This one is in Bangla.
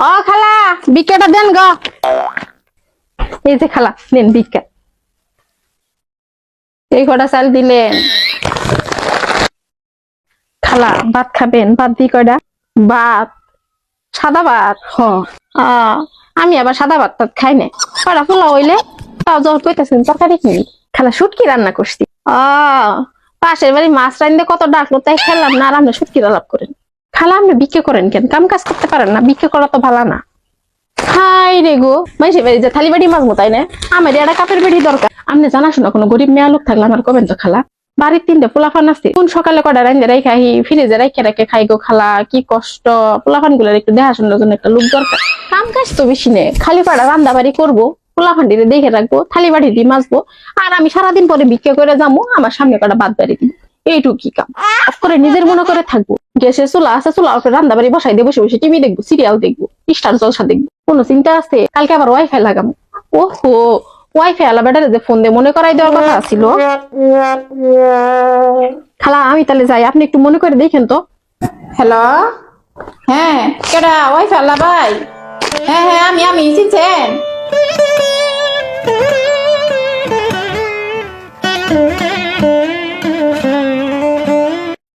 ও খালা ভিক্ষাটা দেন গো। এই যে খালা নেন ভিক্ষা। এই কটা চাল দিলেন। খালা ভাত খাবেন? ভাত দি কয়টা? ভাত সাদা ভাত? আমি আবার সাদা ভাত টাত খাই না। কয়টা পোলাও হইলে তাও জল কইতেছেন তরকারি কি? খালা শুটকি রান্না করছি। পাশের বাড়ি মাছ রাইন্দে কত ডাকলো তাই খেলাম না, আর আপনি শুটকি আলাপ করেন। খালা আপনি ভিক্ষা করেন কেন? কাম কাজ করতে পারেন না? ভিক্ষা করা তো ভালো না। হাই রে গো, মাইসে বাড়ি যে থালি বাড়ি মাছবো তাই না? আমার একটা কাপের বাড়ি দরকার। আপনি জানাশোনা কোনো গরিব মেয়া লোক থাকলে আমার কবেন তো খালা। বাড়ির 3টে পোলাফান আছে, কোন সকালে কটা রাইন্দে রাই খাই ফ্রিজে রাইখে রেখে খাই গো খালা, কি কষ্ট। পোলাফান গুলোর একটু দেখাশোনার জন্য একটা লোক দরকার। কাম কাজ তো বেশি নেই, খালি পাড়া রান্না বাড়ি করবো, পোলাফান দিলে দেখে রাখবো, থালি বাড়ি দিয়ে মাজবো, আর আমি সারাদিন পরে ভিক্ষা করে যাবো, আমার সামনে কটা বাদ বাড়ি দিব। এইটুকু কি কাম? অফ করে নিজের মনে করে থাকবো। গ্যাসের চুলা আছে, চুলা উপরে রান্না বাড়ি বসাই দিয়ে বসে বসে টিভি দেখবো, সিরিয়াল দেখবো, স্টার জলসা দেখবো। কোনো চিন্তা আছে? কালকে আবার ওয়াইফাই লাগাবো। ওহো, ওয়াইফাই আলা বেটারে যে ফোন দিয়ে মনে করাই দেওয়ার কথা ছিল। খালা আমি তাহলে যাই, আপনি একটু মনে করে দেখেন তো। হ্যালো, হ্যাঁ কেডা? ওয়াইফাই আলা ভাই? হ্যাঁ হ্যাঁ, আমি চিনছেন?